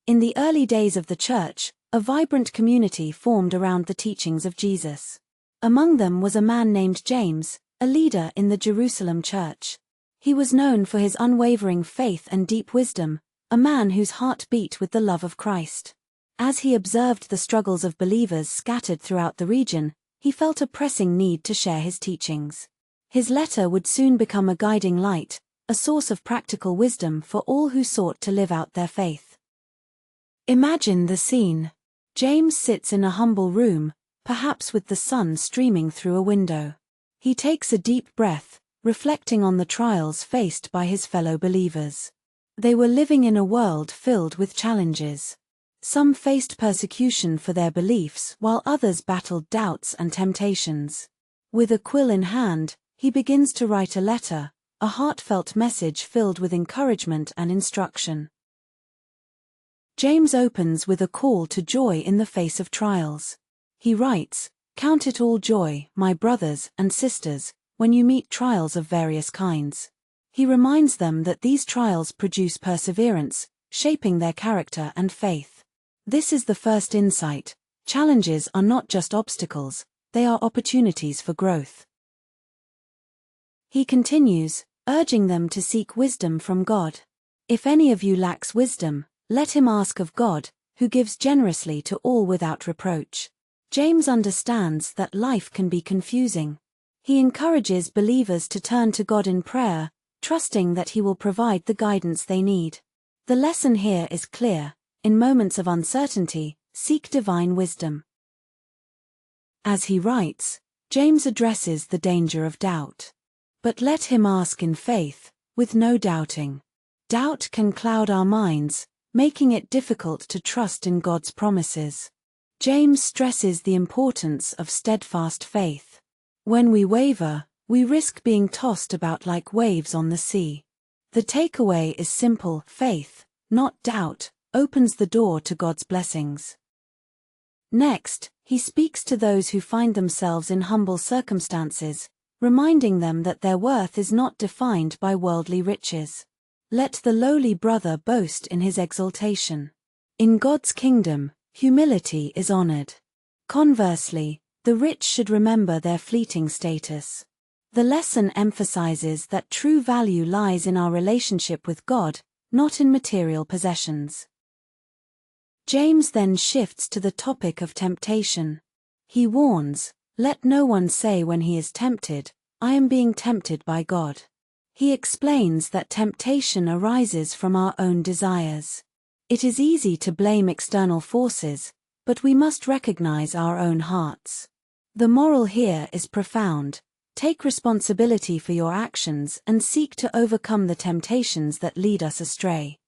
In the early days of the church, a vibrant community formed around the teachings of Jesus. Among them was a man named James, a leader in the Jerusalem church. He was known for his unwavering faith and deep wisdom, a man whose heart beat with the love of Christ. As he observed the struggles of believers scattered throughout the region, he felt a pressing need to share his teachings. His letter would soon become a guiding light, a source of practical wisdom for all who sought to live out their faith. Imagine the scene. James sits in a humble room, perhaps with the sun streaming through a window. He takes a deep breath, reflecting on the trials faced by his fellow believers. They were living in a world filled with challenges. Some faced persecution for their beliefs while others battled doubts and temptations. With a quill in hand, he begins to write a letter, a heartfelt message filled with encouragement and instruction. James opens with a call to joy in the face of trials. He writes, "Count it all joy, my brothers and sisters, when you meet trials of various kinds." He reminds them that these trials produce perseverance, shaping their character and faith. This is the first insight. Challenges are not just obstacles, they are opportunities for growth. He continues, urging them to seek wisdom from God. "If any of you lacks wisdom, let him ask of God, who gives generously to all without reproach." James understands that life can be confusing. He encourages believers to turn to God in prayer, trusting that He will provide the guidance they need. The lesson here is clear. In moments of uncertainty, seek divine wisdom. As he writes, James addresses the danger of doubt. But let him ask in faith, with no doubting. Doubt can cloud our minds, making it difficult to trust in God's promises. James stresses the importance of steadfast faith. When we waver, we risk being tossed about like waves on the sea. The takeaway is simple: faith, not doubt, opens the door to God's blessings. Next, he speaks to those who find themselves in humble circumstances, reminding them that their worth is not defined by worldly riches. Let the lowly brother boast in his exaltation. In God's kingdom, humility is honored. Conversely, the rich should remember their fleeting status. The lesson emphasizes that true value lies in our relationship with God, not in material possessions. James then shifts to the topic of temptation. He warns, "Let no one say when he is tempted, 'I am being tempted by God.'" He explains that temptation arises from our own desires. It is easy to blame external forces, but we must recognize our own hearts. The moral here is profound. Take responsibility for your actions and seek to overcome the temptations that lead us astray.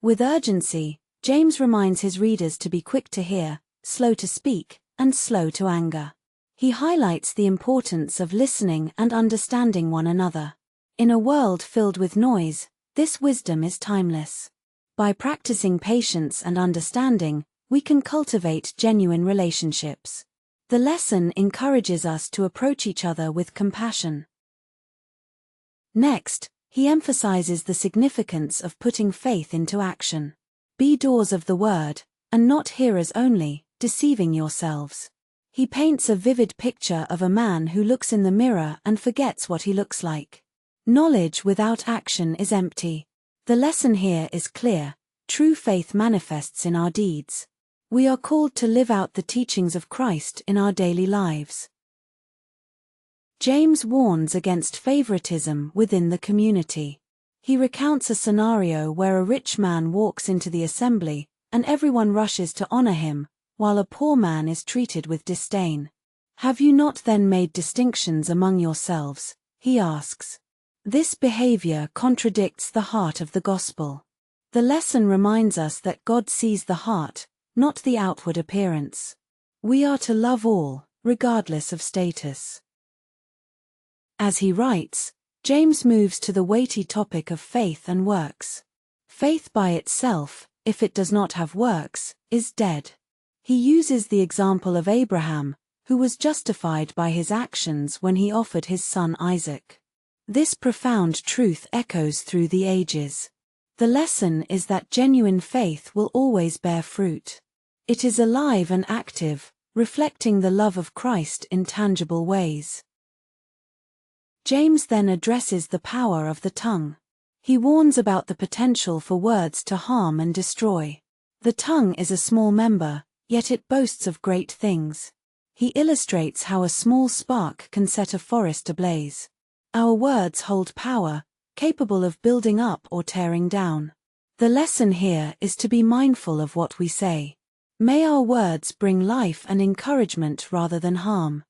With urgency, James reminds his readers to be quick to hear, slow to speak, and slow to anger. He highlights the importance of listening and understanding one another. In a world filled with noise, this wisdom is timeless. By practicing patience and understanding, we can cultivate genuine relationships. The lesson encourages us to approach each other with compassion. Next, he emphasizes the significance of putting faith into action. Be doers of the word, and not hearers only, deceiving yourselves. He paints a vivid picture of a man who looks in the mirror and forgets what he looks like. Knowledge without action is empty. The lesson here is clear: true faith manifests in our deeds. We are called to live out the teachings of Christ in our daily lives. James warns against favoritism within the community. He recounts a scenario where a rich man walks into the assembly, and everyone rushes to honor him, while a poor man is treated with disdain. "Have you not then made distinctions among yourselves?" he asks. This behavior contradicts the heart of the gospel. The lesson reminds us that God sees the heart, not the outward appearance. We are to love all, regardless of status. As he writes, James moves to the weighty topic of faith and works. Faith by itself, if it does not have works, is dead. He uses the example of Abraham, who was justified by his actions when he offered his son Isaac. This profound truth echoes through the ages. The lesson is that genuine faith will always bear fruit. It is alive and active, reflecting the love of Christ in tangible ways. James then addresses the power of the tongue. He warns about the potential for words to harm and destroy. The tongue is a small member, yet it boasts of great things. He illustrates how a small spark can set a forest ablaze. Our words hold power, capable of building up or tearing down. The lesson here is to be mindful of what we say. May our words bring life and encouragement rather than harm.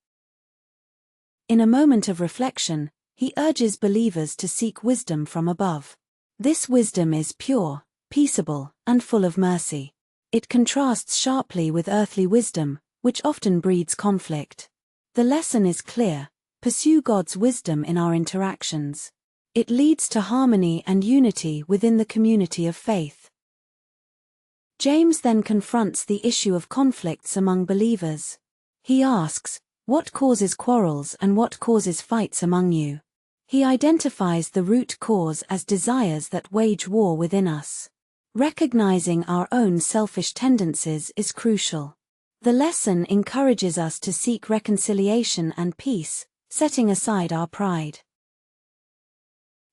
In a moment of reflection, he urges believers to seek wisdom from above. This wisdom is pure, peaceable, and full of mercy. It contrasts sharply with earthly wisdom, which often breeds conflict. The lesson is clear: pursue God's wisdom in our interactions. It leads to harmony and unity within the community of faith. James then confronts the issue of conflicts among believers. He asks, "What causes quarrels and what causes fights among you?" He identifies the root cause as desires that wage war within us. Recognizing our own selfish tendencies is crucial. The lesson encourages us to seek reconciliation and peace, setting aside our pride.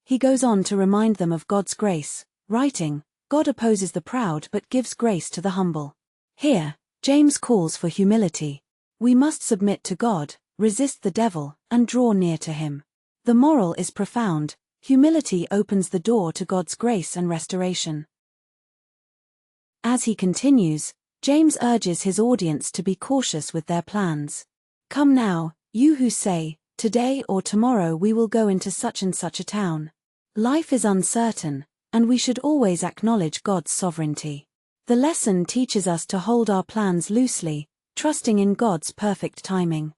He goes on to remind them of God's grace, writing, "God opposes the proud but gives grace to the humble." Here, James calls for humility. We must submit to God, resist the devil, and draw near to him. The moral is profound: humility opens the door to God's grace and restoration. As he continues, James urges his audience to be cautious with their plans. "Come now, you who say, 'Today or tomorrow we will go into such and such a town.' Life is uncertain, and we should always acknowledge God's sovereignty. The lesson teaches us to hold our plans loosely, trusting in God's perfect timing."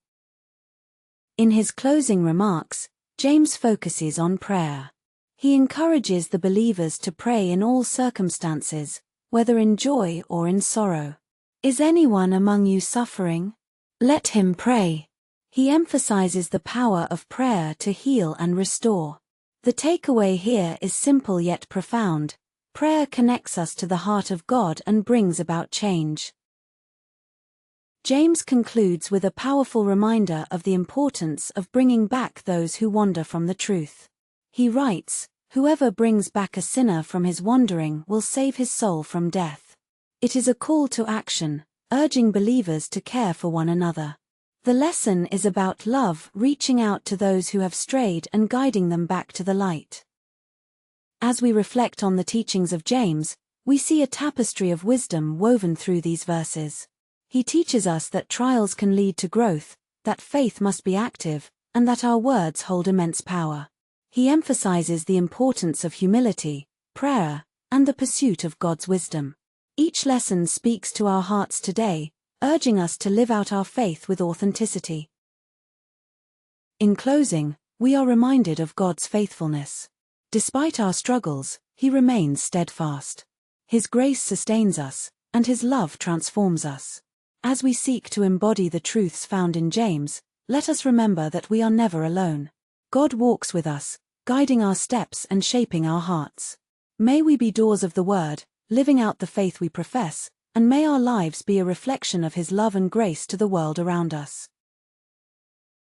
In his closing remarks, James focuses on prayer. He encourages the believers to pray in all circumstances, whether in joy or in sorrow. "Is anyone among you suffering? Let him pray." He emphasizes the power of prayer to heal and restore. The takeaway here is simple yet profound: prayer connects us to the heart of God and brings about change. James concludes with a powerful reminder of the importance of bringing back those who wander from the truth. He writes, "Whoever brings back a sinner from his wandering will save his soul from death." It is a call to action, urging believers to care for one another. The lesson is about love, reaching out to those who have strayed and guiding them back to the light. As we reflect on the teachings of James, we see a tapestry of wisdom woven through these verses. He teaches us that trials can lead to growth, that faith must be active, and that our words hold immense power. He emphasizes the importance of humility, prayer, and the pursuit of God's wisdom. Each lesson speaks to our hearts today, urging us to live out our faith with authenticity. In closing, we are reminded of God's faithfulness. Despite our struggles, He remains steadfast. His grace sustains us, and His love transforms us. As we seek to embody the truths found in James, let us remember that we are never alone. God walks with us, guiding our steps and shaping our hearts. May we be doers of the word, living out the faith we profess, and may our lives be a reflection of His love and grace to the world around us.